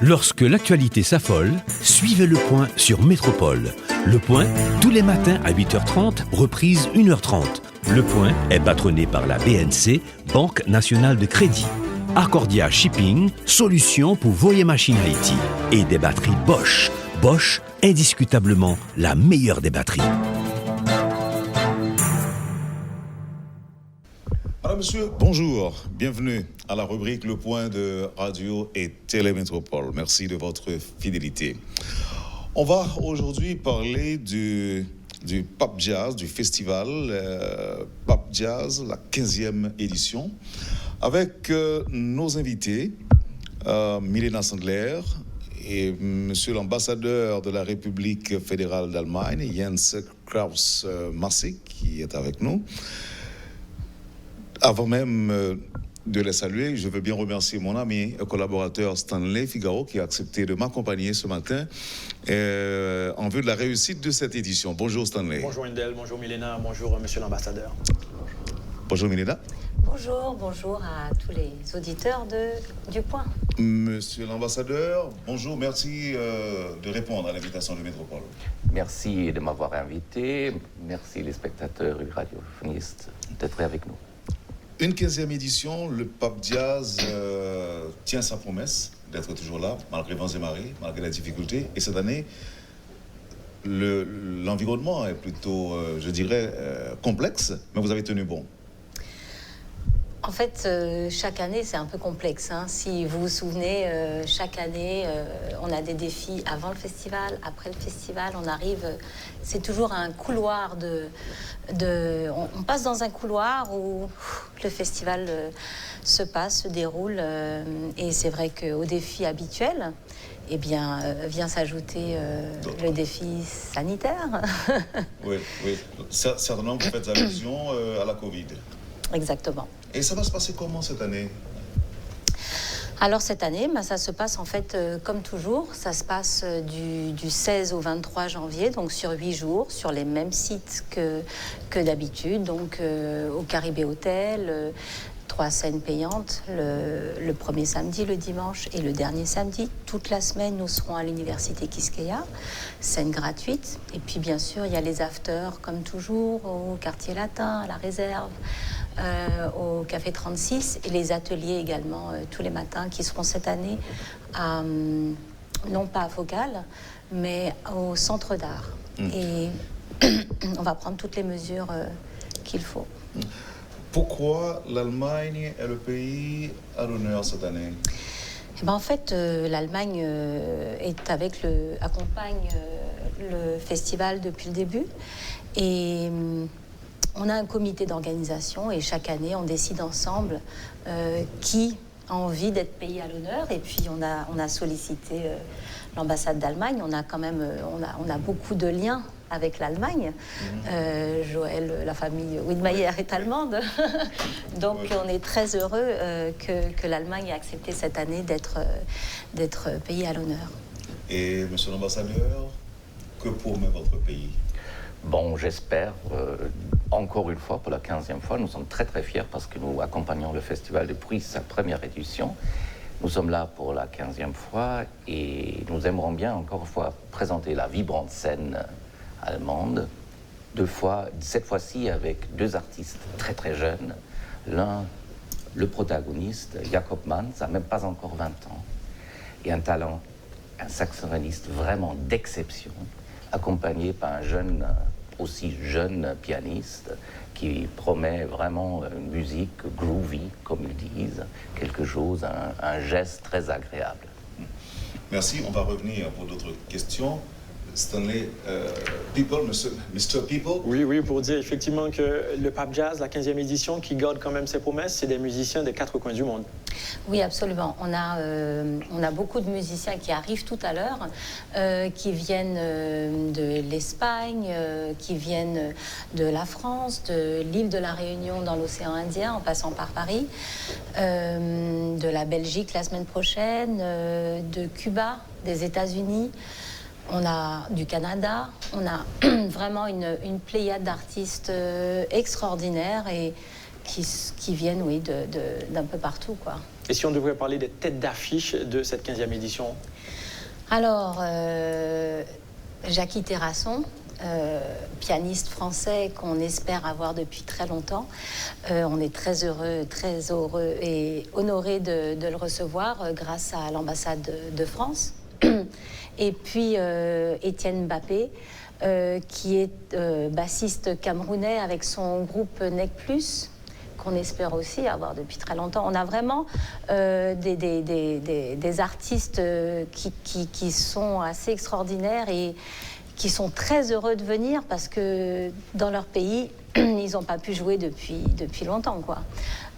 Lorsque l'actualité s'affole, suivez Le Point sur Métropole. Le Point, tous les matins à 8h30, reprise 1h30. Le Point est patronné par la BNC, Banque Nationale de Crédit. Accordia Shipping, solution pour vos machines Haïti. Et des batteries Bosch. Bosch, indiscutablement la meilleure des batteries. Madame, monsieur, bonjour. Bienvenue à la rubrique Le Point de Radio et Télémétropole. Merci de votre fidélité. On va aujourd'hui parler du Pape Jazz, du festival Pape Jazz, la 15e édition, avec nos invités, Milena Sandler et monsieur l'ambassadeur de la République fédérale d'Allemagne, Jens Kraus-Massig, qui est avec nous. Avant même de les saluer, je veux bien remercier mon ami et collaborateur Stanley Figaro qui a accepté de m'accompagner ce matin en vue de la réussite de cette édition. Bonjour Stanley. Bonjour Indel, bonjour Milena, bonjour monsieur l'ambassadeur. Bonjour Milena. Bonjour à tous les auditeurs du Point. Monsieur l'ambassadeur, bonjour, merci de répondre à l'invitation de Métropole. Merci de m'avoir invité, merci les spectateurs et radiophonistes d'être avec nous. Une 15e édition, le Pape Jazz tient sa promesse d'être toujours là, malgré vents et marées, malgré la difficulté. Et cette année, l'environnement est plutôt, je dirais, complexe, mais vous avez tenu bon. En fait, chaque année, c'est un peu complexe. Si vous vous souvenez, chaque année, on a des défis avant le festival, après le festival. On arrive, c'est toujours un couloir on passe dans un couloir où le festival se passe, se déroule. Et c'est vrai qu'au défi habituel, eh bien, vient s'ajouter le défi sanitaire. Oui. Certainement, vous faites allusion à la Covid. Exactement. Et ça va se passer comment cette année ? Alors cette année, ça se passe en fait comme toujours. Ça se passe du 16 au 23 janvier, donc sur 8 jours, sur les mêmes sites que d'habitude. Donc au Caribé Hotel, 3 scènes payantes, le premier samedi, le dimanche et le dernier samedi. Toute la semaine, nous serons à l'université Quisqueya, scène gratuite. Et puis bien sûr, il y a les afters comme toujours, au quartier latin, à la réserve. Au Café 36 et les ateliers également tous les matins qui seront cette année non pas à Focal mais au Centre d'Art. Et on va prendre toutes les mesures qu'il faut. Pourquoi l'Allemagne est le pays à l'honneur cette année ? En fait, l'Allemagne accompagne le festival depuis le début et on a un comité d'organisation et chaque année, on décide ensemble qui a envie d'être payé à l'honneur. Et puis, on a sollicité l'ambassade d'Allemagne. On a beaucoup de liens avec l'Allemagne. Joël, la famille Widmayer est allemande. Donc, on est très heureux que l'Allemagne ait accepté cette année d'être payé à l'honneur. Et, monsieur l'ambassadeur, que promet votre pays ? Bon, j'espère, encore une fois, pour la 15e fois, nous sommes très très fiers parce que nous accompagnons le festival depuis sa première édition. Nous sommes là pour la 15e fois et nous aimerions bien, encore une fois, présenter la vibrante scène allemande. Cette fois-ci avec 2 artistes très très jeunes. L'un, le protagoniste, Jakob Mann, ça n'a même pas encore 20 ans, et un talent, un saxophoniste vraiment d'exception, accompagné par un aussi jeune pianiste qui promet vraiment une musique groovy, comme ils disent, quelque chose, un geste très agréable. Merci, on va revenir pour d'autres questions. Stanley, Mr. People. Oui, pour dire effectivement que le Pape Jazz, la 15e édition, qui garde quand même ses promesses, c'est des musiciens des 4 coins du monde. Oui, absolument. On a beaucoup de musiciens qui arrivent tout à l'heure, qui viennent de l'Espagne, qui viennent de la France, de l'île de la Réunion dans l'océan Indien, en passant par Paris, de la Belgique la semaine prochaine, de Cuba, des États-Unis. On a du Canada, on a vraiment une pléiade d'artistes extraordinaires et qui viennent, oui, d'un peu partout, quoi. Et si on devrait parler des têtes d'affiche de cette 15e édition? Alors, Jackie Terrasson, pianiste français qu'on espère avoir depuis très longtemps. On est très heureux et honoré de le recevoir grâce à l'ambassade de France. Et puis Étienne Mbappé, qui est bassiste camerounais avec son groupe Nec Plus, qu'on espère aussi avoir depuis très longtemps. On a vraiment des artistes qui sont assez extraordinaires et qui sont très heureux de venir parce que dans leur pays, ils n'ont pas pu jouer depuis longtemps, quoi.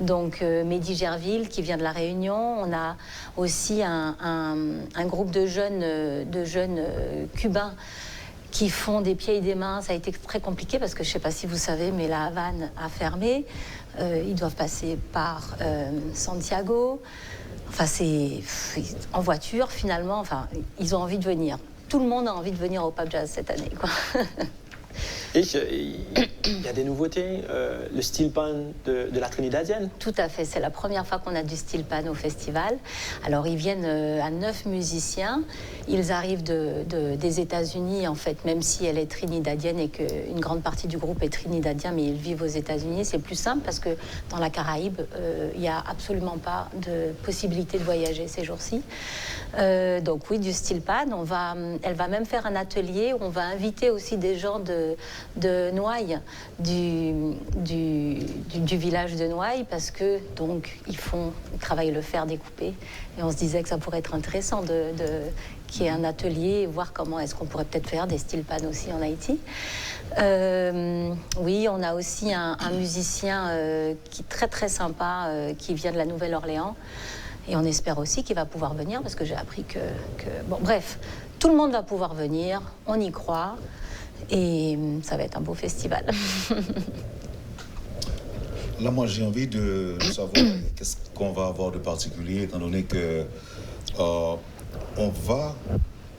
Donc Mehdi Gerville qui vient de La Réunion, on a aussi un groupe de jeunes cubains qui font des pieds et des mains. Ça a été très compliqué parce que je ne sais pas si vous savez, mais la Havane a fermé. Ils doivent passer par Santiago. Enfin, c'est en voiture finalement. Enfin, ils ont envie de venir. Tout le monde a envie de venir au Pape Jazz cette année, quoi. Et il y a des nouveautés, le steel pan de la Trinidadienne. Tout à fait, c'est la première fois qu'on a du steel pan au festival. Alors ils viennent à 9 musiciens, ils arrivent des États-Unis en fait, même si elle est trinidadienne et qu'une grande partie du groupe est trinidadien, mais ils vivent aux États-Unis. C'est plus simple parce que dans la Caraïbe, il n'y a absolument pas de possibilité de voyager ces jours-ci. Donc oui, du steel pan. Elle va même faire un atelier où on va inviter aussi des gens de Noailles, du village de Noailles, parce que donc ils travaillent le fer découpé, et on se disait que ça pourrait être intéressant qu'il y ait un atelier et voir comment est-ce qu'on pourrait peut-être faire des steel pan aussi en Haïti. Oui, on a aussi un musicien qui est très très sympa, qui vient de la Nouvelle-Orléans, et on espère aussi qu'il va pouvoir venir, parce que j'ai appris que... Bon, bref, tout le monde va pouvoir venir, on y croit. Et ça va être un beau festival. Là, moi, j'ai envie de savoir qu'est-ce qu'on va avoir de particulier, étant donné que on va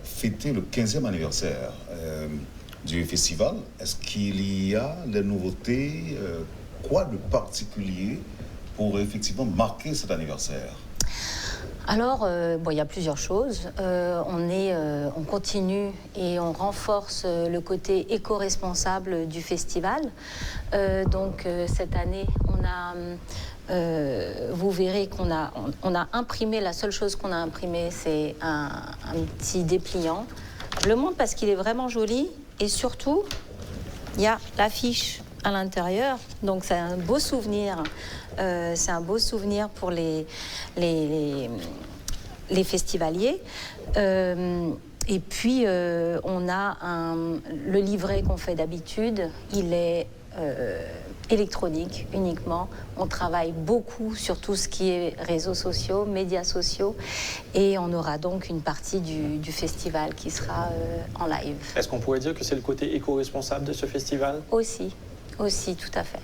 fêter le 15e anniversaire du festival. Est-ce qu'il y a des nouveautés, quoi de particulier pour effectivement marquer cet anniversaire? Alors, il y a plusieurs choses. On continue et on renforce le côté éco-responsable du festival. Donc, cette année, vous verrez qu'on a imprimé, la seule chose qu'on a imprimé, c'est un petit dépliant. Je le montre parce qu'il est vraiment joli et surtout, il y a l'affiche à l'intérieur. Donc, c'est un beau souvenir. C'est un beau souvenir pour les festivaliers. Et puis, on a le livret qu'on fait d'habitude. Il est électronique uniquement. On travaille beaucoup sur tout ce qui est réseaux sociaux, médias sociaux. Et on aura donc une partie du festival qui sera en live. Est-ce qu'on pourrait dire que c'est le côté éco-responsable de ce festival? Aussi, tout à fait.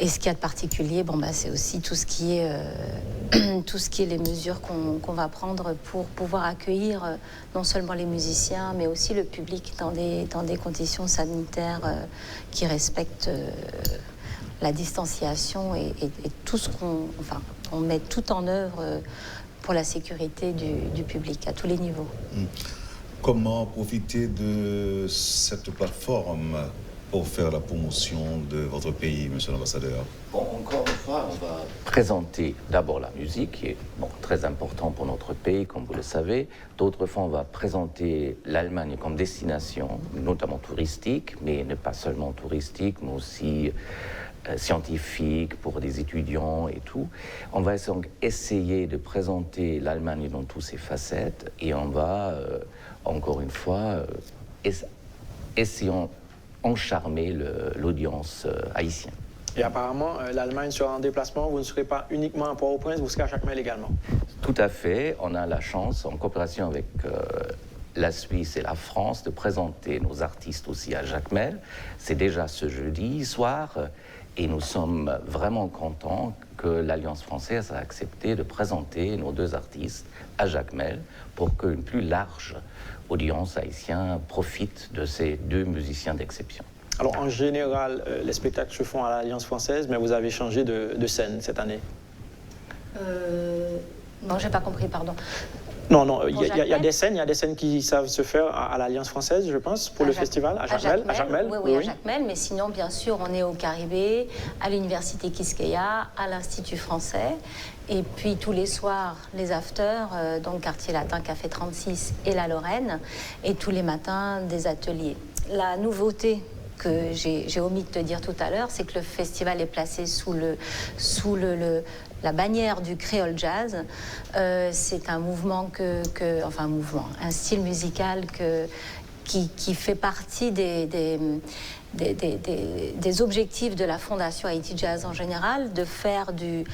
Et ce qu'il y a de particulier, c'est aussi tout ce qui est les mesures qu'on va prendre pour pouvoir accueillir non seulement les musiciens, mais aussi le public dans des conditions sanitaires qui respectent la distanciation et tout ce on met tout en œuvre pour la sécurité du public à tous les niveaux. Comment profiter de cette plateforme pour faire la promotion de votre pays, monsieur l'ambassadeur? Encore une fois, on va présenter d'abord la musique, qui est très important pour notre pays, comme vous le savez. D'autres fois, on va présenter l'Allemagne comme destination, notamment touristique, mais pas seulement touristique, mais aussi scientifique, pour des étudiants et tout. On va donc essayer de présenter l'Allemagne dans toutes ses facettes, et on va, encore une fois, essayer encharmer l'audience haïtienne. Et apparemment, l'Allemagne sera en déplacement. Vous ne serez pas uniquement à Port-au-Prince, vous serez à Jacmel également. Tout à fait. On a la chance, en coopération avec la Suisse et la France, de présenter nos artistes aussi à Jacmel. C'est déjà ce jeudi soir. Et nous sommes vraiment contents que l'Alliance française a accepté de présenter nos deux artistes à Jacmel pour qu'une plus large audience haïtienne profite de ces deux musiciens d'exception. Alors, en général, les spectacles se font à l'Alliance française, mais vous avez changé de scène cette année. Non, j'ai pas compris, pardon. Non, il y a des scènes qui savent se faire à l'Alliance française, je pense, pour le festival, à Jacmel. Oui, à Jacmel, mais sinon, bien sûr, on est au Caribé, à l'Université Quisqueya, à l'Institut français, et puis tous les soirs, les afters, donc Quartier Latin, Café 36 et la Lorraine, et tous les matins, des ateliers. La nouveauté que j'ai omis de te dire tout à l'heure, c'est que le festival est placé sous la bannière du créole jazz. C'est un mouvement un style musical qui fait partie des objectifs de la Fondation Haïti Jazz en général, de faire du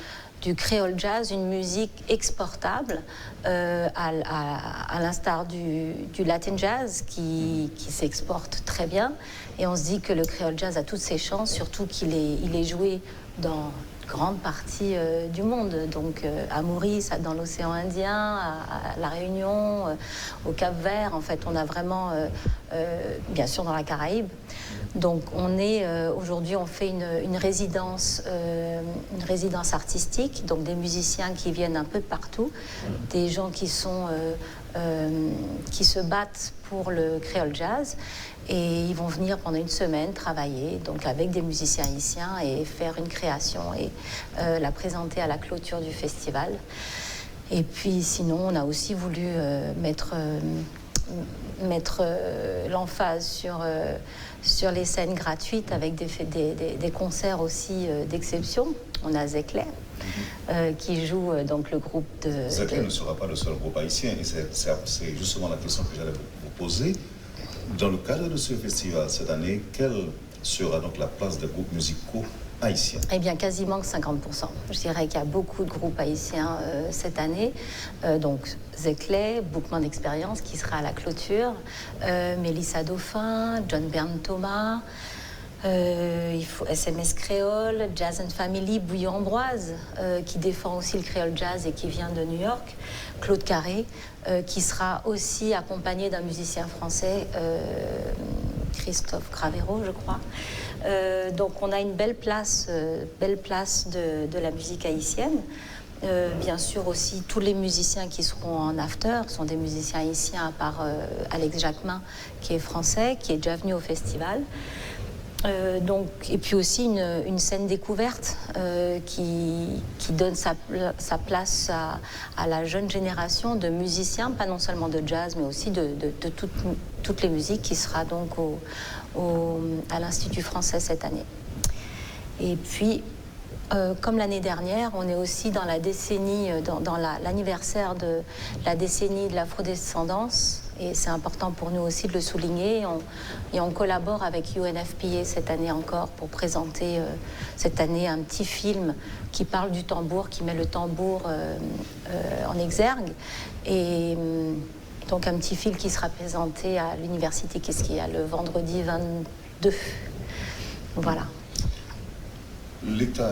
créole jazz une musique exportable, à l'instar du Latin jazz qui s'exporte très bien. Et on se dit que le créole jazz a toutes ses chances, surtout qu'il est joué dans grande partie du monde, donc à Maurice, dans l'océan Indien, à La Réunion, au Cap-Vert. En fait, on a vraiment, bien sûr, dans la Caraïbe. Donc, aujourd'hui, on fait une résidence artistique, donc des musiciens qui viennent un peu de partout, des gens qui se battent pour le créole jazz. Et ils vont venir pendant une semaine travailler donc avec des musiciens haïtiens et faire une création et la présenter à la clôture du festival. Et puis sinon, on a aussi voulu mettre l'emphase sur les scènes gratuites avec des concerts aussi d'exception. On a Zeclé qui joue donc le groupe de... Zeclé ne sera pas le seul groupe haïtien et c'est justement la question que j'allais vous poser. Dans le cadre de ce festival cette année, quelle sera donc la place des groupes musicaux haïtiens? Eh bien, quasiment que 50%. Je dirais qu'il y a beaucoup de groupes haïtiens cette année. Donc, Zeclé, Boukman d'Expérience, qui sera à la clôture, Mélissa Dauphin, John Bern Thomas, il faut SMS Créole, Jazz and Family, Bouillon Ambroise, qui défend aussi le créole jazz et qui vient de New York, Claude Carré, qui sera aussi accompagné d'un musicien français, Christophe Cravero, je crois. Donc on a une belle place de la musique haïtienne. Bien sûr aussi tous les musiciens qui seront en after sont des musiciens haïtiens, à part Alex Jacquemin qui est français, qui est déjà venu au festival. Et puis aussi une scène découverte qui donne sa place à la jeune génération de musiciens, pas non seulement de jazz, mais aussi de toutes les musiques, qui sera donc à l'Institut français cette année. Et puis, comme l'année dernière, on est aussi dans la décennie, dans l'anniversaire de la décennie de l'afrodescendance. Et c'est important pour nous aussi de le souligner. Et on collabore avec UNFPA cette année encore pour présenter cette année un petit film qui parle du tambour, qui met le tambour en exergue. Et donc un petit film qui sera présenté à l'Université Quisqueya le vendredi 22. Voilà. L'État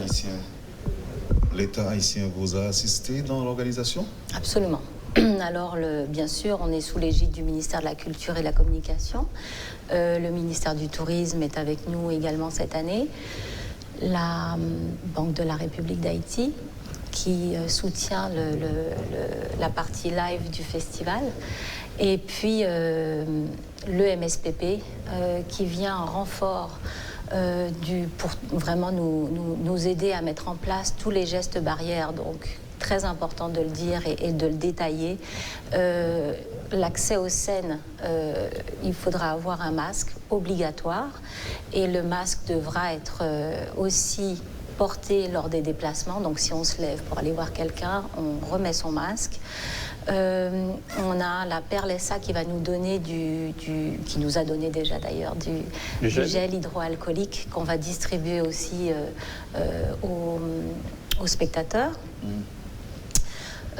haïtien vous a assisté dans l'organisation? Absolument. Alors, bien sûr, on est sous l'égide du ministère de la Culture et de la Communication. Le ministère du Tourisme est avec nous également cette année. La Banque de la République d'Haïti, qui soutient la partie live du festival. Et puis, le MSPP, qui vient en renfort pour vraiment nous aider à mettre en place tous les gestes barrières. Donc, très important de le dire et de le détailler. L'accès aux scènes, il faudra avoir un masque obligatoire et le masque devra être aussi porté lors des déplacements. Donc si on se lève pour aller voir quelqu'un, on remet son masque. On a la Perlessa qui va nous donner qui nous a donné déjà d'ailleurs du gel hydroalcoolique qu'on va distribuer aussi aux spectateurs.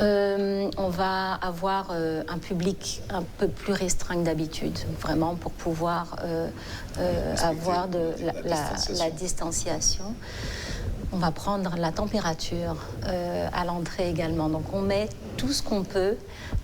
On va avoir un public un peu plus restreint que d'habitude, vraiment pour pouvoir avoir la distanciation. On va prendre la température à l'entrée également. Donc on met tout ce qu'on peut.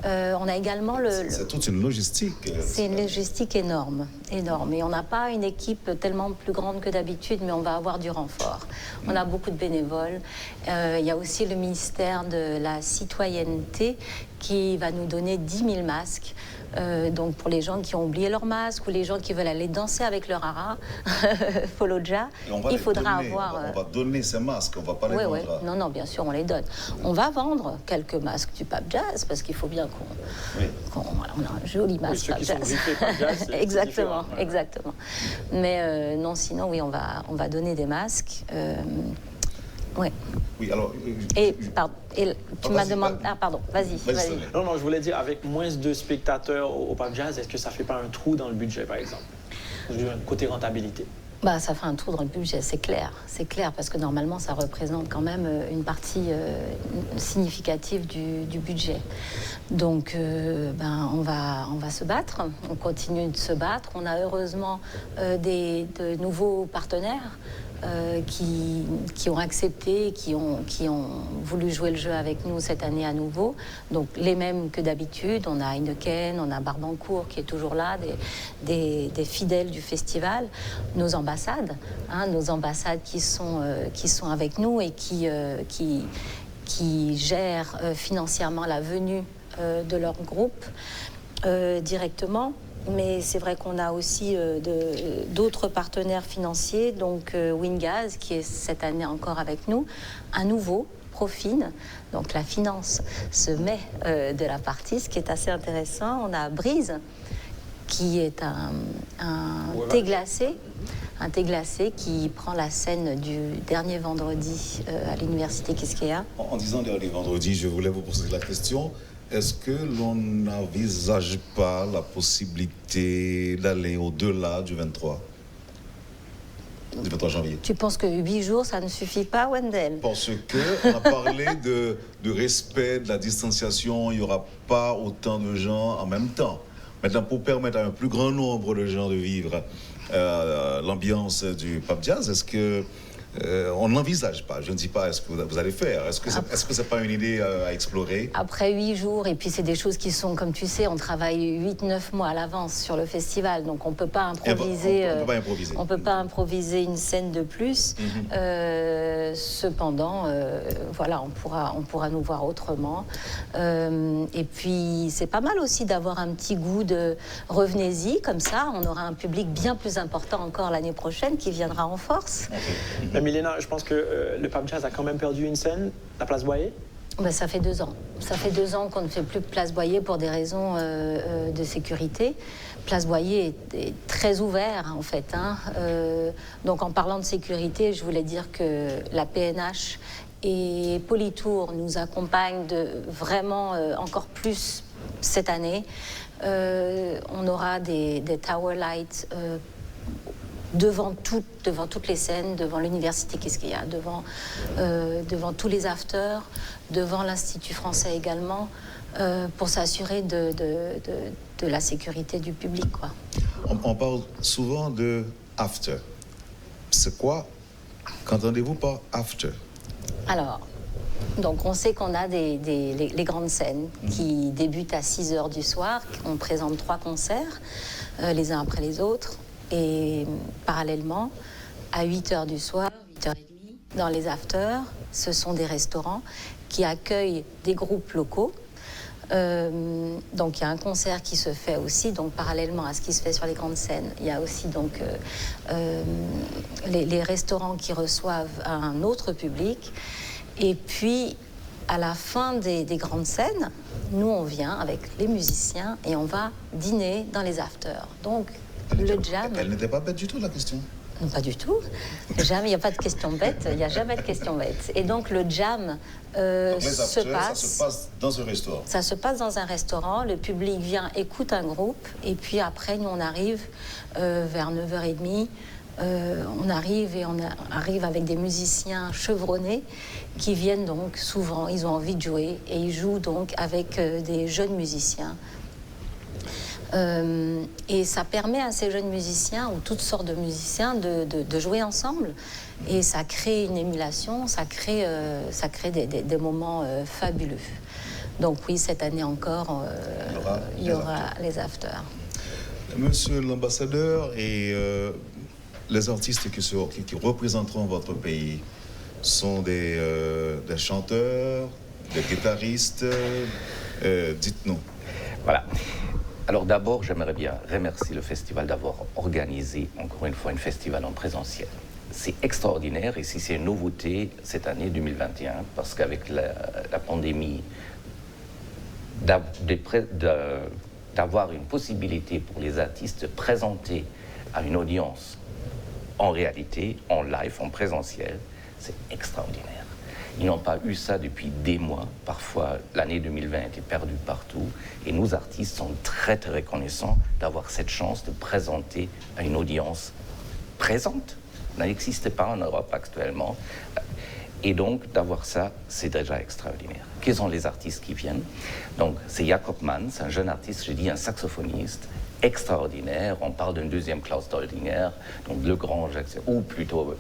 On a également C'est toute une logistique. C'est une logistique énorme. Et on n'a pas une équipe tellement plus grande que d'habitude, mais on va avoir du renfort. On a beaucoup de bénévoles. Il y a aussi le ministère de la Citoyenneté qui va nous donner 10 000 masques. Donc pour les gens qui ont oublié leur masque ou les gens qui veulent aller danser avec leur hara, Folloja, il faudra avoir... On va donner ces masques, on ne va pas les vendre. Oui. Non, bien sûr, on les donne. On va vendre quelques masques du Pape Jazz parce qu'il faut bien qu'on voilà, on a un joli masque Pape Jazz. Exactement. Mais non, sinon, oui, on va donner des masques. Ouais. Oui, alors... tu m'as demandé... Ah, pardon, vas-y. Non, je voulais dire, avec moins de spectateurs au Pape Jazz, est-ce que ça ne fait pas un trou dans le budget, par exemple? Je veux dire, côté rentabilité. Ça fait un trou dans le budget, c'est clair, parce que normalement, ça représente quand même une partie significative du budget. Donc, on va se battre, on continue de se battre. On a heureusement de nouveaux partenaires qui ont accepté, qui ont voulu jouer le jeu avec nous cette année à nouveau. Donc les mêmes que d'habitude. On a Heineken, on a Barbancourt qui est toujours là, des fidèles du festival. Nos ambassades qui sont avec nous et qui gèrent financièrement la venue de leur groupe directement. Mais c'est vrai qu'on a aussi d'autres partenaires financiers, donc Wingaz, qui est cette année encore avec nous, un nouveau, Profine, donc la finance se met de la partie, ce qui est assez intéressant. On a Brise, qui est un thé glacé qui prend la scène du dernier vendredi à l'université Quisqueya. En disant dernier vendredi, je voulais vous poser la question. Est-ce que l'on n'envisage pas la possibilité d'aller au-delà du 23 janvier? Tu penses que 8 jours, ça ne suffit pas, Wendell? Parce qu'on a parlé de respect, de la distanciation, il n'y aura pas autant de gens en même temps. Maintenant, pour permettre à un plus grand nombre de gens de vivre l'ambiance du Pape Jazz, est-ce que on n'envisage pas, je ne dis pas est-ce que vous allez faire, est-ce que c'est pas une idée à explorer? Après 8 jours, et puis c'est des choses qui sont, comme tu sais, on travaille 8-9 mois à l'avance sur le festival, donc on ne peut pas improviser. On peut pas improviser une scène de plus. Cependant, voilà, on pourra nous voir autrement. Et puis c'est pas mal aussi d'avoir un petit goût de revenez-y, comme ça, on aura un public bien plus important encore l'année prochaine qui viendra en force. Milena, je pense que le Pape Jazz a quand même perdu une scène, la Place Boyer. Ça fait 2 ans. Ça fait 2 ans qu'on ne fait plus Place Boyer pour des raisons de sécurité. Place Boyer est très ouvert, en fait. Donc, en parlant de sécurité, je voulais dire que la PNH et Polytour nous accompagnent vraiment encore plus cette année. On aura des Tower Lights devant toutes les scènes, devant l'université Quisqueya, devant tous les afters, devant l'Institut français également, pour s'assurer de la sécurité du public, quoi. On parle souvent de after. C'est quoi qu'entendez-vous par after? Alors, donc on sait qu'on a les grandes scènes qui débutent à 6h du soir. On présente 3 concerts, les uns après les autres. Et parallèlement, à 8h du soir, 8h30, dans les afters, ce sont des restaurants qui accueillent des groupes locaux. Donc il y a un concert qui se fait aussi, donc parallèlement à ce qui se fait sur les grandes scènes. Il y a aussi donc les restaurants qui reçoivent un autre public. Et puis, à la fin des grandes scènes, nous on vient avec les musiciens et on va dîner dans les afters. Donc, le jam... Elle n'était pas bête du tout, la question. Non, pas du tout. Jamais, il n'y a pas de question bête. Il n'y a jamais de question bête. Et donc, le jam ça se passe dans un restaurant. Ça se passe dans un restaurant. Le public vient, écoute un groupe. Et puis après, nous, on arrive vers 9h30. On arrive avec des musiciens chevronnés qui viennent donc souvent, ils ont envie de jouer. Et ils jouent donc avec des jeunes musiciens. Et ça permet à ces jeunes musiciens, ou toutes sortes de musiciens, de jouer ensemble. Et ça crée une émulation, ça crée des moments fabuleux. Donc oui, cette année encore, il y aura les afters. Monsieur l'ambassadeur, et les artistes qui représenteront votre pays sont des chanteurs, des guitaristes. Dites-nous. Voilà. Alors d'abord, j'aimerais bien remercier le festival d'avoir organisé, encore une fois, un festival en présentiel. C'est extraordinaire, et si c'est une nouveauté cette année 2021, parce qu'avec la pandémie, d'avoir une possibilité pour les artistes de présenter à une audience en réalité, en live, en présentiel, c'est extraordinaire. Ils n'ont pas eu ça depuis des mois. Parfois, l'année 2020 était perdue partout. Et nos artistes sont très, très reconnaissants d'avoir cette chance de présenter à une audience présente. Ça n'existe pas en Europe actuellement. Et donc, d'avoir ça, c'est déjà extraordinaire. Quels sont les artistes qui viennent? Donc, c'est Jakob Manns, un jeune artiste, je dis un saxophoniste, extraordinaire. On parle d'un deuxième Klaus Doldinger, donc le grand, ou plutôt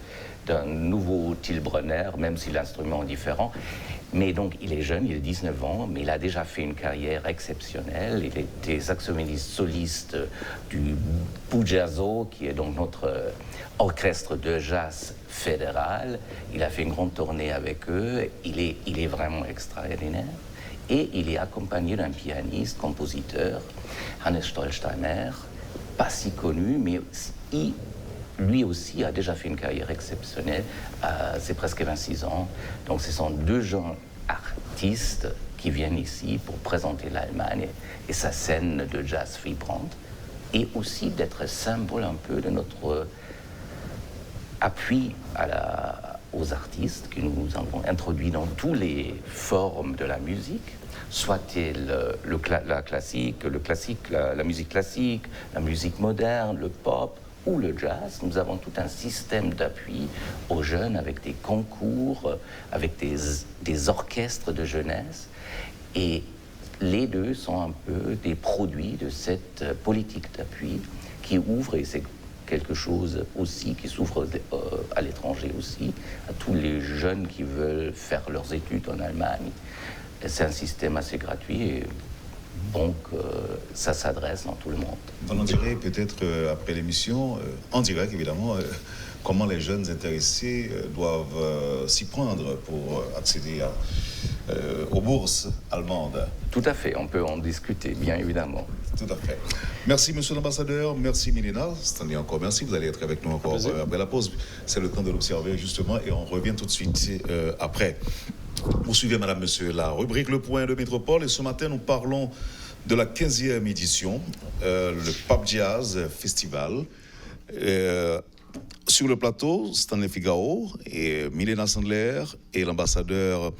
d'un nouveau Till Brunner, même si l'instrument est différent. Mais donc, il est jeune, il a 19 ans, mais il a déjà fait une carrière exceptionnelle. Il était saxophoniste soliste du Bujazo, qui est donc notre orchestre de jazz fédéral. Il a fait une grande tournée avec eux. Il est vraiment extraordinaire. Et il est accompagné d'un pianiste, compositeur, Hannes Stolzheimer, pas si connu, mais lui aussi a déjà fait une carrière exceptionnelle. C'est presque 26 ans. Donc ce sont deux jeunes artistes qui viennent ici pour présenter l'Allemagne et sa scène de jazz vibrante, et aussi d'être symbole un peu de notre appui aux artistes que nous avons introduits dans toutes les formes de la musique, soit-il la musique classique, la musique moderne, le pop ou le jazz. Nous avons tout un système d'appui aux jeunes avec des concours, avec des orchestres de jeunesse. Et les deux sont un peu des produits de cette politique d'appui qui ouvre, et c'est quelque chose aussi qui s'ouvre à l'étranger aussi, à tous les jeunes qui veulent faire leurs études en Allemagne. Et c'est un système assez gratuit et donc ça s'adresse dans tout le monde. On en dirait peut-être après l'émission, en direct évidemment, comment les jeunes intéressés doivent s'y prendre pour accéder aux bourses allemandes. Tout à fait, on peut en discuter, bien évidemment. Tout à fait. Merci, monsieur l'ambassadeur. Merci, Milena. Stanley, encore merci. Vous allez être avec nous encore après la pause. C'est le temps de l'observer, justement, et on revient tout de suite après. Vous suivez, madame, monsieur, la rubrique Le Point de Métropole. Et ce matin, nous parlons de la 15e édition, le Pape Jazz Festival. Sur le plateau, Stanley Figaro et Milena Sandler et l'ambassadeur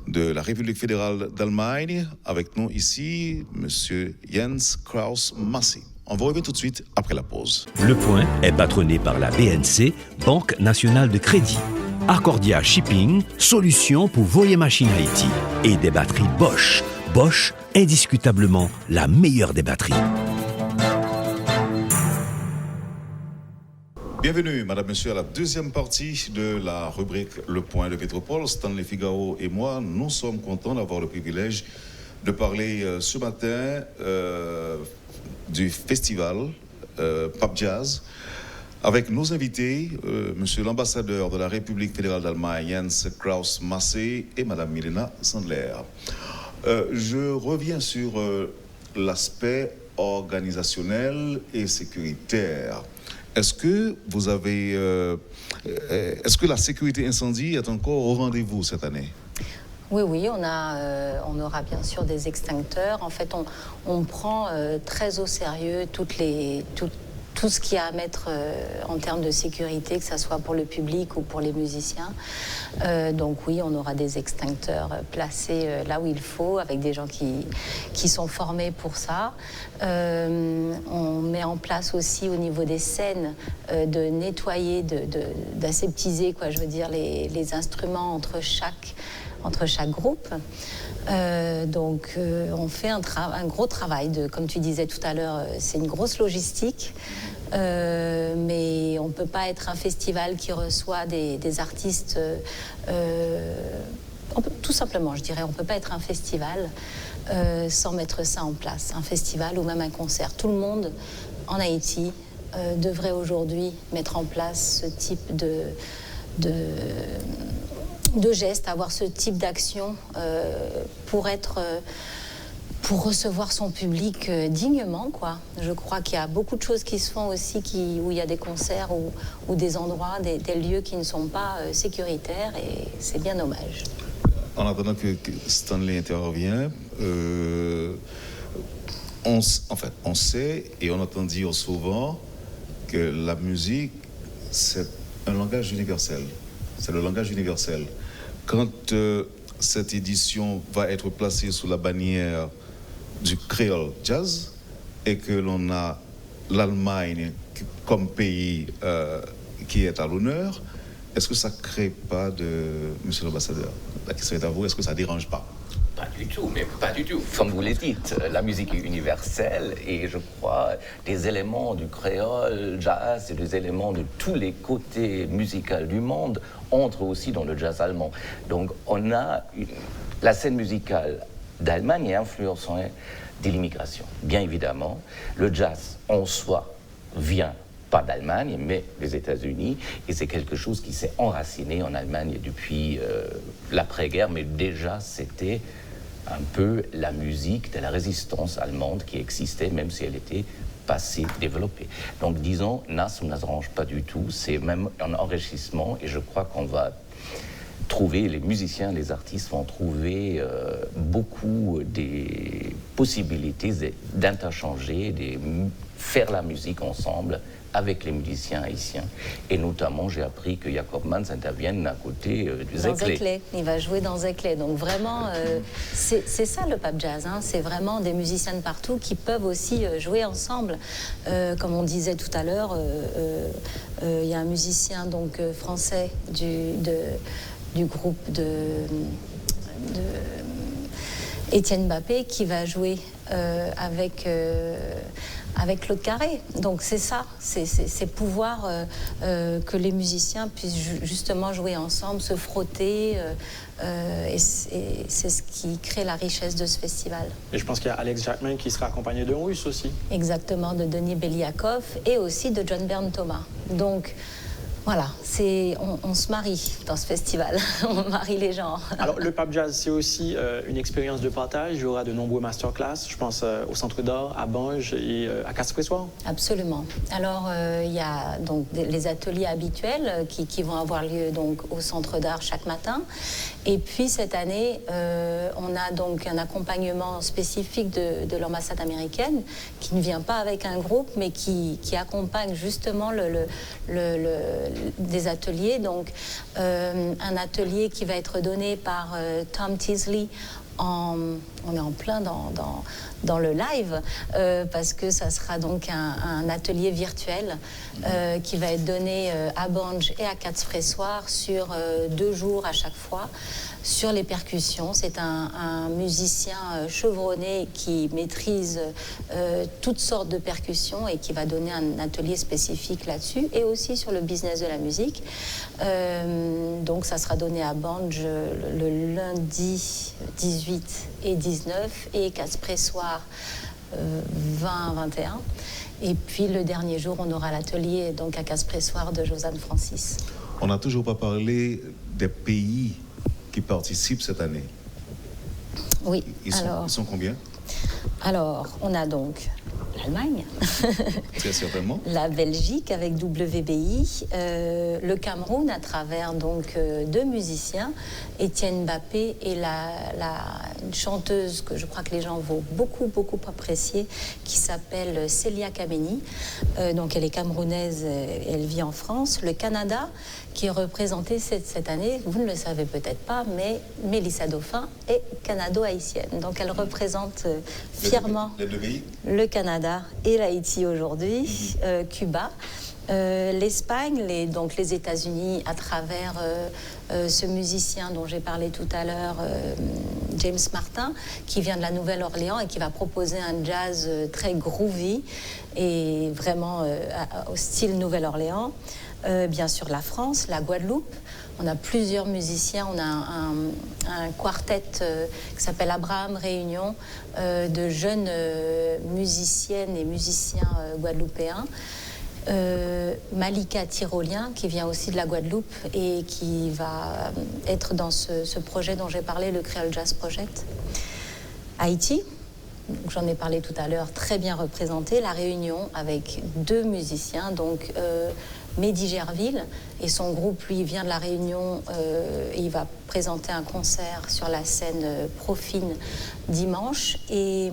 de la République fédérale d'Allemagne. Avec nous ici, monsieur Jens Klaus Massé. On va revenir tout de suite après la pause. Le Point est patronné par la BNC, Banque nationale de crédit. Accordia Shipping, solution pour voyer machines Haïti. Et des batteries Bosch. Bosch, indiscutablement la meilleure des batteries. Bienvenue, madame, monsieur, à la deuxième partie de la rubrique Le Point de Métropole. Stanley Figaro et moi, nous sommes contents d'avoir le privilège de parler ce matin du festival Pape Jazz avec nos invités, monsieur l'ambassadeur de la République fédérale d'Allemagne, Jens Klaus Massé, et madame Milena Sandler. Je reviens sur l'aspect organisationnel et sécuritaire. Est-ce que vous avez, est-ce que la sécurité incendie est encore au rendez-vous cette année? Oui, on aura bien sûr des extincteurs. En fait, on prend très au sérieux tout ce qu'il y a à mettre en termes de sécurité, que ce soit pour le public ou pour les musiciens. Donc oui, on aura des extincteurs placés là où il faut, avec des gens qui sont formés pour ça. On met en place aussi au niveau des scènes de nettoyer, d'aseptiser, je veux dire, les instruments entre chaque groupe. Donc on fait un gros travail comme tu disais tout à l'heure, c'est une grosse logistique. Mais on ne peut pas être un festival qui reçoit des artistes. Tout simplement, je dirais, on ne peut pas être un festival sans mettre ça en place. Un festival ou même un concert. Tout le monde en Haïti devrait aujourd'hui mettre en place ce type de gestes, avoir ce type d'action pour recevoir son public dignement, quoi. Je crois qu'il y a beaucoup de choses qui se font aussi où il y a des concerts ou des endroits, des lieux qui ne sont pas sécuritaires, et c'est bien dommage. En attendant que Stanley intervient, on sait et on entend dire souvent que la musique, c'est un langage universel. C'est le langage universel. Quand cette édition va être placée sous la bannière du créole jazz et que l'on a l'Allemagne comme pays qui est à l'honneur, est-ce que ça ne crée pas monsieur l'ambassadeur, la question est à vous, est-ce que ça ne dérange pas? Pas du tout, mais pas du tout. Comme vous l'avez dit, la musique est universelle et je crois des éléments du créole jazz et des éléments de tous les côtés musicaux du monde entrent aussi dans le jazz allemand. Donc on a la scène musicale d'Allemagne est influencée de l'immigration, bien évidemment. Le jazz en soi vient pas d'Allemagne, mais des États-Unis, et c'est quelque chose qui s'est enraciné en Allemagne depuis l'après-guerre, mais déjà c'était un peu la musique de la résistance allemande qui existait, même si elle était pas si développée. Donc disons, NAS ne s'arrange pas du tout, c'est même un enrichissement, et je crois qu'on va trouver, les musiciens, les artistes vont trouver beaucoup des possibilités d'interchanger, de faire la musique ensemble avec les musiciens haïtiens. Et notamment, j'ai appris que Jacob Mans intervienne à côté du Zeklé. Il va jouer dans Zeklé. Donc vraiment, c'est ça le Pape Jazz. Hein. C'est vraiment des musiciens de partout qui peuvent aussi jouer ensemble. Comme on disait tout à l'heure, il y a un musicien donc, français du groupe de Étienne Mbappé qui va jouer avec Claude Carré. Donc c'est ça, c'est pouvoir que les musiciens puissent justement jouer ensemble, se frotter, et c'est ce qui crée la richesse de ce festival. Et je pense qu'il y a Alex Jackman qui sera accompagné d'un Russe aussi. Exactement, de Denis Beliakov et aussi de John Bern Thomas. Donc voilà, on se marie dans ce festival, on marie les gens. Alors le Pape Jazz, c'est aussi une expérience de partage. Il y aura de nombreux masterclass, je pense au Centre d'Art, à Bange et à Casse-Pressoir. Absolument. Alors il y a donc les ateliers habituels qui vont avoir lieu donc, au Centre d'Art chaque matin. Et puis cette année, on a donc un accompagnement spécifique de l'ambassade américaine qui ne vient pas avec un groupe, mais qui accompagne justement des ateliers. Donc un atelier qui va être donné par Tom Teasley. On est en plein dans le live parce que ça sera donc un atelier virtuel qui va être donné à Bange et à Casse-Pressoir sur 2 jours à chaque fois sur les percussions. C'est un musicien chevronné qui maîtrise toutes sortes de percussions et qui va donner un atelier spécifique là-dessus et aussi sur le business de la musique. Donc ça sera donné à Bange le lundi 18 et 19 et Casse-Pressoir 20-21. Et puis le dernier jour, on aura l'atelier donc à Casse-Pressoir de Josiane Francis. On n'a toujours pas parlé des pays qui participent cette année. Oui. Ils sont combien? Alors, on a donc l'Allemagne, très certainement, la Belgique avec WBI, le Cameroun à travers donc 2 musiciens, Étienne Mbappé et une chanteuse que je crois que les gens vont beaucoup apprécier, qui s'appelle Célia Kameni. Donc elle est camerounaise, elle vit en France. Le Canada qui est représenté cette année, vous ne le savez peut-être pas, mais Mélissa Dauphin est canado-haïtienne. Donc elle représente fièrement les 2 pays, le Canada et l'Haïti aujourd'hui, Cuba. L'Espagne, donc les États-Unis à travers ce musicien dont j'ai parlé tout à l'heure, James Martin, qui vient de la Nouvelle-Orléans et qui va proposer un jazz très groovy et vraiment au style Nouvelle-Orléans. Bien sûr la France, la Guadeloupe. On a plusieurs musiciens, on a un quartet qui s'appelle Abraham Réunion, de jeunes musiciennes et musiciens guadeloupéens. Malika Tyrolien, qui vient aussi de la Guadeloupe et qui va être dans ce projet dont j'ai parlé, le Creole Jazz Project. Haïti, j'en ai parlé tout à l'heure, très bien représenté. La Réunion avec 2 musiciens, donc Mehdi Gerville et son groupe, lui, vient de la Réunion et il va présenter un concert sur la scène Profine dimanche. Et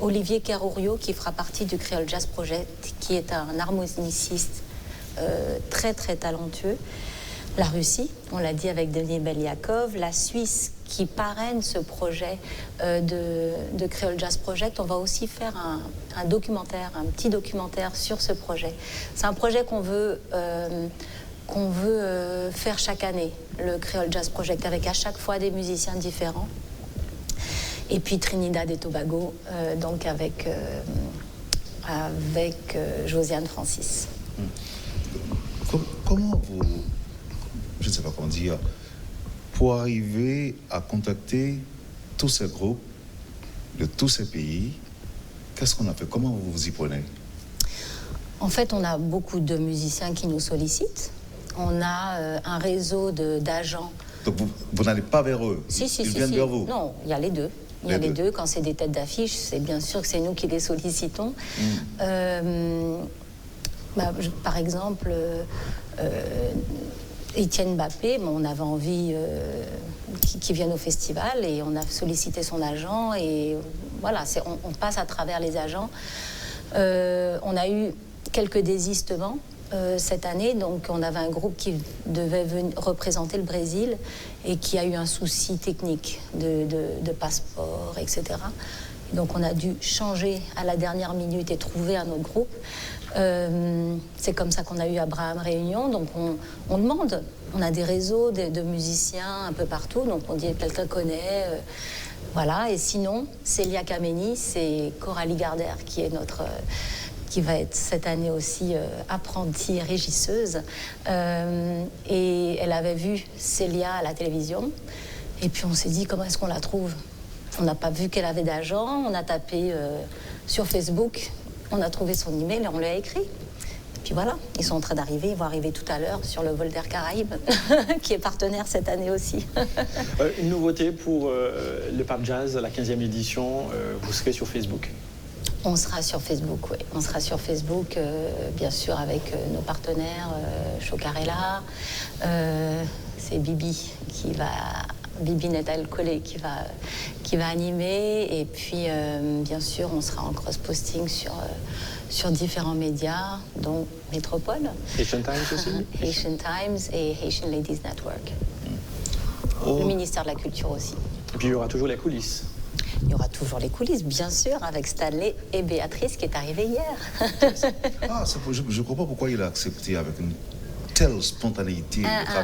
Olivier Carourio, qui fera partie du Creole Jazz Project, qui est un harmoniciste très très talentueux. La Russie, on l'a dit avec Denis Beliakov, la Suisse qui parraine ce projet de Creole Jazz Project. On va aussi faire un documentaire, un petit documentaire sur ce projet. C'est un projet qu'on veut faire chaque année, le Creole Jazz Project, avec à chaque fois des musiciens différents. Et puis Trinidad et Tobago, donc avec Josiane Francis. Comment vous, je ne sais pas comment dire, pour arriver à contacter tous ces groupes de tous ces pays, qu'est-ce qu'on a fait? Comment vous vous y prenez? En fait, on a beaucoup de musiciens qui nous sollicitent. On a un réseau d'agents. Donc vous n'allez pas vers eux? Si, Ils viennent vers vous? Non, il y a les deux. Il y a les deux. Quand c'est des têtes d'affiche, c'est bien sûr que c'est nous qui les sollicitons. Par exemple, Étienne Mbappé, on avait envie qu'il vienne au festival et on a sollicité son agent. Et voilà, on passe à travers les agents. On a eu quelques désistements cette année. Donc, on avait un groupe qui devait représenter le Brésil et qui a eu un souci technique de passeport, etc. Donc, on a dû changer à la dernière minute et trouver un autre groupe. C'est comme ça qu'on a eu Abraham Réunion. Donc, on demande. On a des réseaux de musiciens un peu partout. Donc, on dit quelqu'un connaît. Voilà. Et sinon, Célia Kameni, c'est Coralie Gardère qui est qui va être cette année aussi apprentie régisseuse. Et elle avait vu Célia à la télévision. Et puis on s'est dit, comment est-ce qu'on la trouve? On n'a pas vu qu'elle avait d'agent. On a tapé sur Facebook. On a trouvé son email et on lui a écrit. Et puis voilà, ils sont en train d'arriver. Ils vont arriver tout à l'heure sur le vol d'Air Caraïbes, qui est partenaire cette année aussi. Une nouveauté pour le Pape Jazz, la 15e édition, vous serez sur Facebook? On sera sur Facebook, oui. On sera sur Facebook, bien sûr, avec nos partenaires, Chocarella. C'est Bibi Bibi Netal Collé qui va animer. Et puis, bien sûr, on sera en cross-posting sur différents médias, dont Métropole. Haitian Times aussi? Haitian Times et Haitian Ladies Network. Le ministère de la Culture aussi. Et puis, il y aura toujours les coulisses. Il y aura toujours les coulisses, bien sûr, avec Stanley et Béatrice qui est arrivée hier. Je ne comprends pas pourquoi il a accepté avec une telle spontanéité.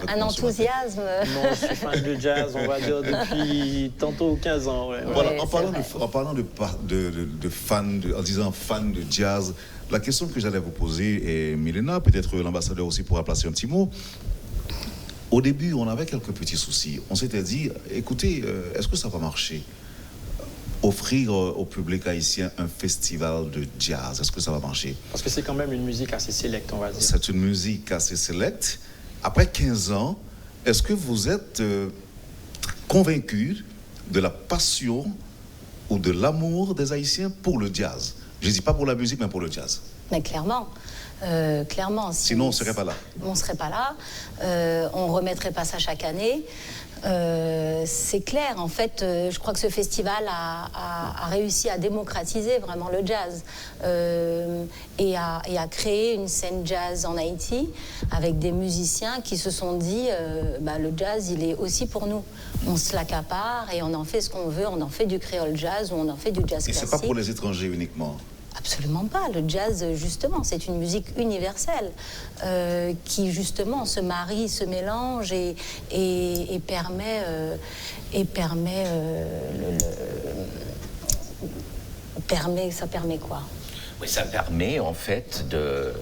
Un enthousiasme. Non, je suis fan de jazz, on va dire, depuis tantôt 15 ans. Ouais. Voilà, en parlant de fan, en disant fan de jazz, la question que j'allais vous poser, et Milena, peut-être l'ambassadeur aussi pourra placer un petit mot. Au début, on avait quelques petits soucis. On s'était dit, écoutez, est-ce que ça va marcher? Offrir au public haïtien un festival de jazz, est-ce que ça va marcher? Parce que c'est quand même une musique assez sélecte, on va dire. C'est une musique assez sélecte. Après 15 ans, est-ce que vous êtes convaincu de la passion ou de l'amour des Haïtiens pour le jazz? Je ne dis pas pour la musique, mais pour le jazz. Mais clairement. Clairement. Sinon, on ne serait pas là. On ne serait pas là. On ne remettrait pas ça chaque année. C'est clair, en fait, je crois que ce festival a réussi à démocratiser vraiment le jazz et à créer une scène jazz en Haïti avec des musiciens qui se sont dit le jazz, il est aussi pour nous. On se l'accapare et on en fait ce qu'on veut, on en fait du créole jazz ou on en fait du jazz classique. Et c'est pas pour les étrangers uniquement? Absolument pas. Le jazz, justement, c'est une musique universelle qui, justement, se marie, se mélange et permet, ça permet quoi? Oui, ça permet en fait de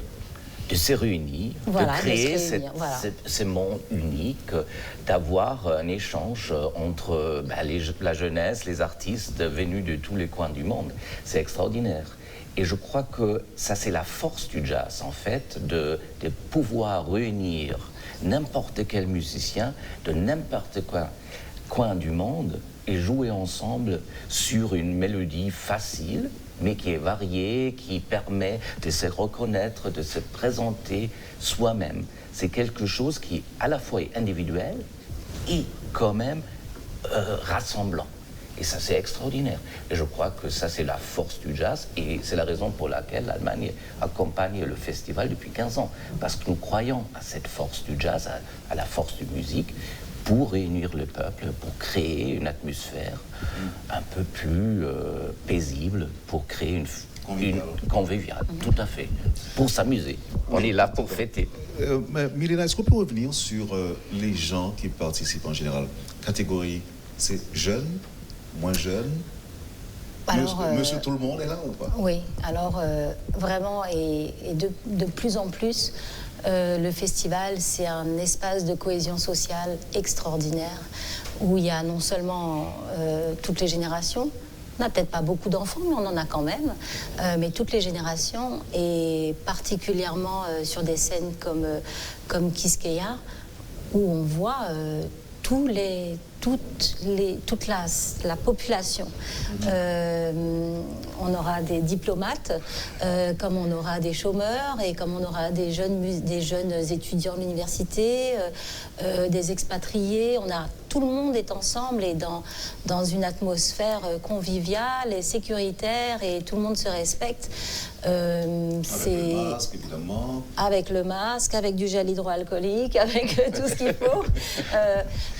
se réunir, voilà, de créer voilà. ce monde unique, d'avoir un échange entre la jeunesse, les artistes venus de tous les coins du monde. C'est extraordinaire. Et je crois que ça, c'est la force du jazz, en fait, de pouvoir réunir n'importe quel musicien de n'importe quel coin du monde et jouer ensemble sur une mélodie facile, mais qui est variée, qui permet de se reconnaître, de se présenter soi-même. C'est quelque chose qui, à la fois, est individuel et quand même rassemblant. Et ça, c'est extraordinaire. Et je crois que ça, c'est la force du jazz. Et c'est la raison pour laquelle l'Allemagne accompagne le festival depuis 15 ans. Parce que nous croyons à cette force du jazz, à la force de musique, pour réunir le peuple, pour créer une atmosphère un peu plus paisible, pour créer une conviviale. Tout à fait. Pour s'amuser. On est là pour fêter. Milena, est-ce qu'on peut revenir sur les gens qui participent en général? Catégorie, c'est jeunes, moins jeunes? Alors, Monsieur tout le monde est là ou pas? Oui, alors vraiment, et de plus en plus, le festival, c'est un espace de cohésion sociale extraordinaire, où il y a non seulement toutes les générations, on n'a peut-être pas beaucoup d'enfants, mais on en a quand même, mais toutes les générations, et particulièrement sur des scènes comme Quisqueya, où on voit toute la population. On aura des diplomates, comme on aura des chômeurs et comme on aura des jeunes étudiants à l'université, des expatriés. Tout le monde est ensemble et dans une atmosphère conviviale et sécuritaire et tout le monde se respecte. Avec le masque, évidemment. Avec le masque, avec du gel hydroalcoolique, avec tout ce qu'il faut.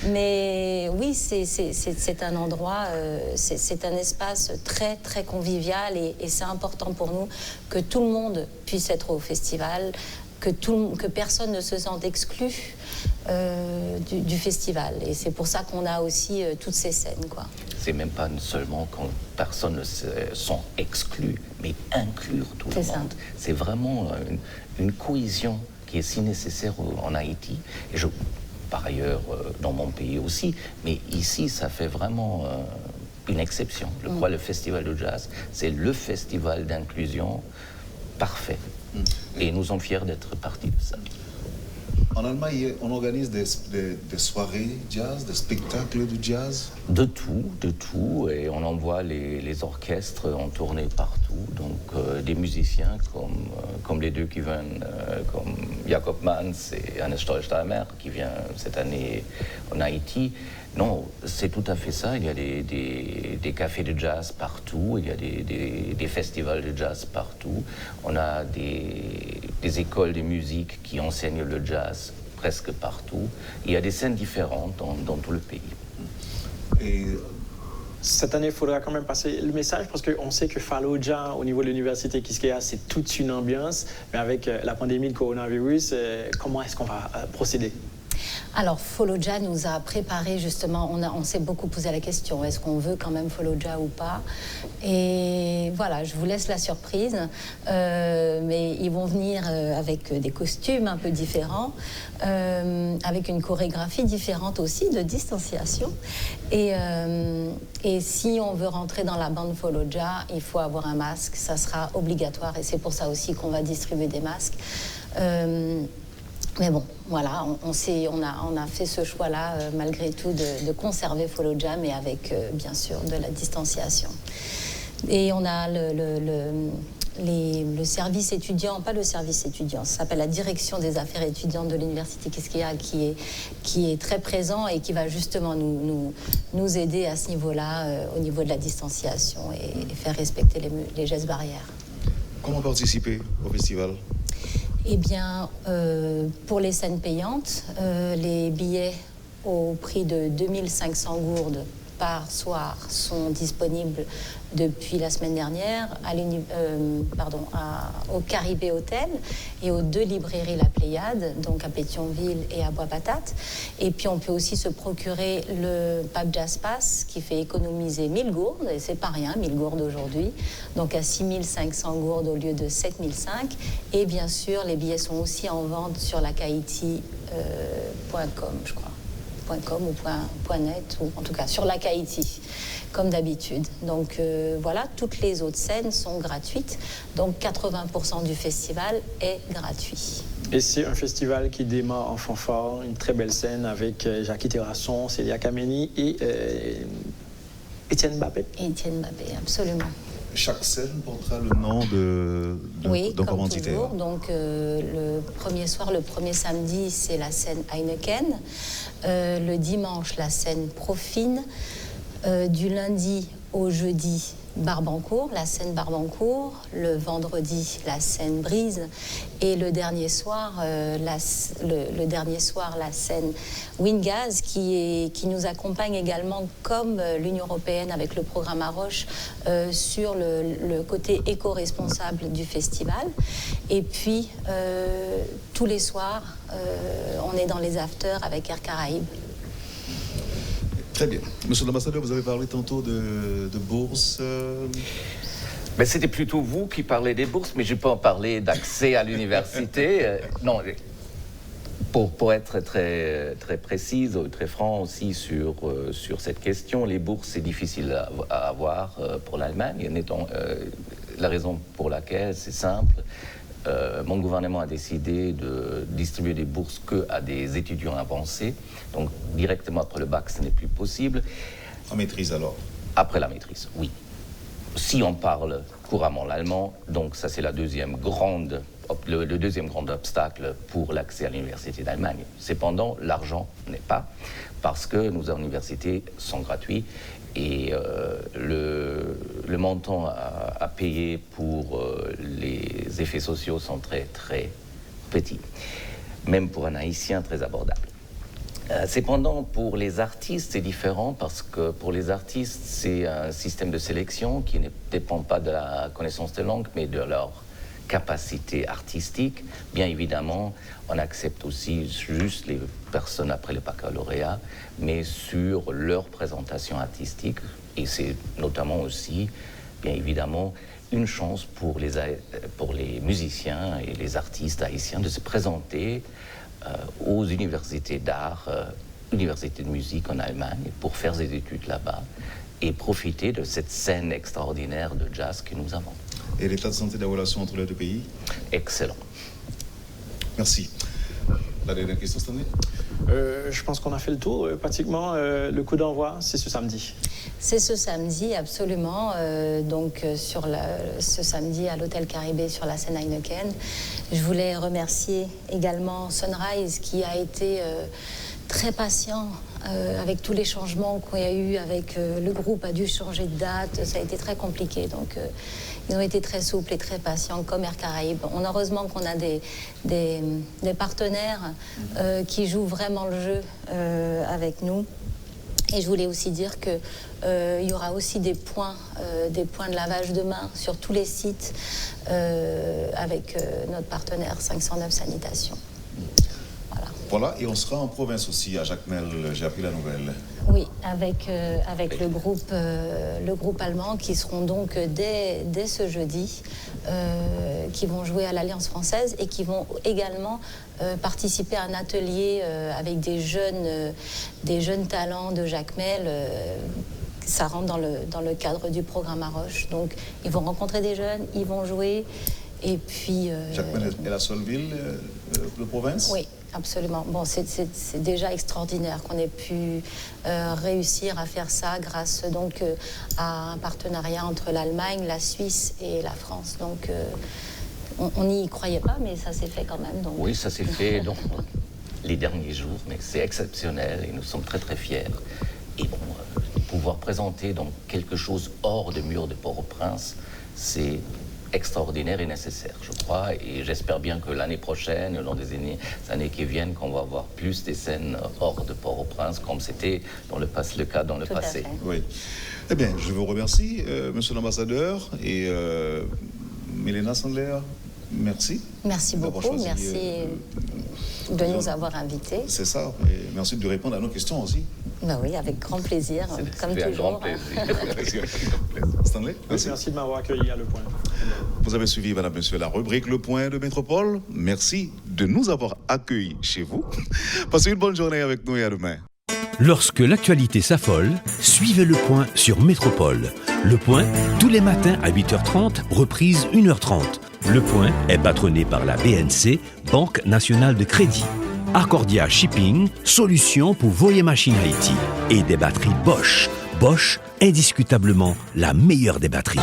Mais oui, c'est un endroit, c'est un espace très, très convivial et c'est important pour nous que tout le monde puisse être au festival, que personne ne se sente exclu du festival. Et c'est pour ça qu'on a aussi toutes ces scènes, quoi. C'est même pas seulement quand personne ne se sent exclu, mais inclure tout le monde. C'est vraiment une cohésion qui est si nécessaire en Haïti. Et par ailleurs, dans mon pays aussi, mais ici, ça fait vraiment une exception. Je crois que le festival de jazz, c'est le festival d'inclusion parfait. Et nous sommes fiers d'être partie de ça. En Allemagne, on organise des soirées jazz, des spectacles de jazz? De tout. Et on envoie les orchestres en tournée partout. Donc des musiciens comme les deux qui viennent, comme Jakob Mans et Hannes Stolzheimer, qui vient cette année en Haïti. Non, c'est tout à fait ça. Il y a des cafés de jazz partout, il y a des festivals de jazz partout. On a des écoles de musique qui enseignent le jazz presque partout. Il y a des scènes différentes dans tout le pays. Et cette année, il faudra quand même passer le message parce qu'on sait que Fallujah, au niveau de l'université Quisqueya, c'est toute une ambiance. Mais avec la pandémie de coronavirus, comment est-ce qu'on va procéder? Alors, Fallujah nous a préparé justement, on s'est beaucoup posé la question, est-ce qu'on veut quand même Fallujah ou pas? Et voilà, je vous laisse la surprise, mais ils vont venir avec des costumes un peu différents, avec une chorégraphie différente aussi, de distanciation. Et si on veut rentrer dans la bande Fallujah, il faut avoir un masque, ça sera obligatoire, et c'est pour ça aussi qu'on va distribuer des masques. Mais bon, voilà, on a fait ce choix-là, malgré tout, de conserver Fallujah, mais avec, bien sûr, de la distanciation. Et on a le service étudiant, pas le service étudiant, ça s'appelle la direction des affaires étudiantes de l'université Quisqueya, qui est très présent et qui va justement nous aider à ce niveau-là, au niveau de la distanciation et faire respecter les gestes barrières. comment participer au festival? Eh bien, pour les scènes payantes, les billets au prix de 2500 gourdes par soir sont disponibles depuis la semaine dernière au Caribé Hôtel et aux 2 librairies La Pléiade, donc à Pétionville et à Bois-Patate. Et puis on peut aussi se procurer le Pape Jazz Pass qui fait économiser 1000 gourdes, et c'est pas rien, 1000 gourdes aujourd'hui, donc à 6500 gourdes au lieu de 7005. Et bien sûr, les billets sont aussi en vente sur lakaiti.com, je crois. .com ou .net, ou en tout cas sur l'Akaiti, comme d'habitude. Donc voilà, toutes les autres scènes sont gratuites, donc 80% du festival est gratuit. Et c'est un festival qui démarre en fanfare, une très belle scène avec Jackie Terrasson, Célia Kameni et Étienne Mbappé. Étienne Mbappé, absolument. Chaque scène portera le nom d'un commanditaire. Donc le premier soir, le premier samedi, c'est la scène Heineken. Le dimanche, la scène Profine. Du lundi au jeudi, Barbancourt, la scène Barbancourt. Le vendredi, la scène Brise. Et le dernier soir, la scène Wingaz, qui nous accompagne également, comme l'Union européenne avec le programme Aroche, sur le côté éco-responsable du festival. Et puis, tous les soirs, on est dans les afters avec Air Caraïbes. Très bien. Monsieur l'ambassadeur, vous avez parlé tantôt de bourses. Mais c'était plutôt vous qui parlez des bourses, mais je peux en parler d'accès à l'université. Non, pour être très, très précise ou très franc aussi sur cette question, les bourses, c'est difficile à avoir pour l'Allemagne. La raison pour laquelle, c'est simple. Mon gouvernement a décidé de distribuer des bourses qu'à des étudiants avancés. Donc, directement après le bac, ce n'est plus possible. En maîtrise, alors? Après la maîtrise, oui. Si on parle couramment l'allemand, donc ça, c'est le deuxième grand obstacle pour l'accès à l'université d'Allemagne. Cependant, l'argent n'est pas, parce que nos universités sont gratuites. Et le montant à payer pour les effets sociaux sont très, très petits. Même pour un Haïtien, très abordable. Cependant, pour les artistes, c'est différent parce que pour les artistes, c'est un système de sélection qui ne dépend pas de la connaissance de langue, mais de leur capacité artistique. Bien évidemment, on accepte aussi juste les personnes après le baccalauréat, mais sur leur présentation artistique. Et c'est notamment aussi, bien évidemment, une chance pour les musiciens et les artistes haïtiens de se présenter aux universités d'art, universités de musique en Allemagne, pour faire des études là-bas et profiter de cette scène extraordinaire de jazz que nous avons. Et l'état de santé des relations entre les deux pays? Excellent. Merci. La dernière question, Stanley? Je pense qu'on a fait le tour. Pratiquement, le coup d'envoi, c'est ce samedi. C'est ce samedi, absolument. Ce samedi à l'Hôtel Caribé sur la scène Heineken. Je voulais remercier également Sunrise qui a été très patient avec tous les changements qu'il y a eu avec le groupe a dû changer de date. Ça a été très compliqué. Donc, ils ont été très souples et très patients, comme Air Caraïbes. Heureusement qu'on a des partenaires qui jouent vraiment le jeu avec nous. Et je voulais aussi dire qu'il y aura aussi des points de lavage de mains sur tous les sites avec notre partenaire 509 Sanitation. Voilà, et on sera en province aussi, à Jacmel, j'ai appris la nouvelle. Oui, avec le groupe allemand qui seront donc dès ce jeudi, qui vont jouer à l'Alliance française et qui vont également participer à un atelier avec des jeunes talents de Jacmel. Ça rentre dans le cadre du programme Aroche. Donc, ils vont rencontrer des jeunes, ils vont jouer. Et puis... Jacmel est la seule ville de province? Oui. Absolument. Bon, c'est déjà extraordinaire qu'on ait pu réussir à faire ça grâce donc à un partenariat entre l'Allemagne, la Suisse et la France. Donc, on n'y croyait pas, mais ça s'est fait quand même. Donc. Oui, ça s'est fait dans les derniers jours, mais c'est exceptionnel et nous sommes très très fiers. Et bon, pouvoir présenter donc quelque chose hors des murs de Port-au-Prince, c'est extraordinaire et nécessaire, je crois, et j'espère bien que l'année prochaine, dans des années qui viennent, qu'on va avoir plus des scènes hors de Port-au-Prince, comme c'était le cas dans le passé. Oui. Eh bien, je vous remercie, monsieur l'ambassadeur, et Mélina Sandler, merci. Merci beaucoup, merci de nous avoir invités. C'est ça, et merci de répondre à nos questions aussi. Ben oui, avec grand plaisir, comme un toujours. grand plaisir. Stanley, merci. Merci de m'avoir accueilli à Le Point. Vous avez suivi, madame, monsieur, la rubrique Le Point de Métropole. Merci de nous avoir accueillis chez vous. Passez une bonne journée avec nous et à demain. Lorsque l'actualité s'affole, suivez Le Point sur Métropole. Le Point, tous les matins à 8h30, reprise 1h30. Le Point est patronné par la BNC, Banque nationale de crédit. Accordia Shipping, solution pour voyer machines Haïti. Et des batteries Bosch. Bosch, indiscutablement la meilleure des batteries.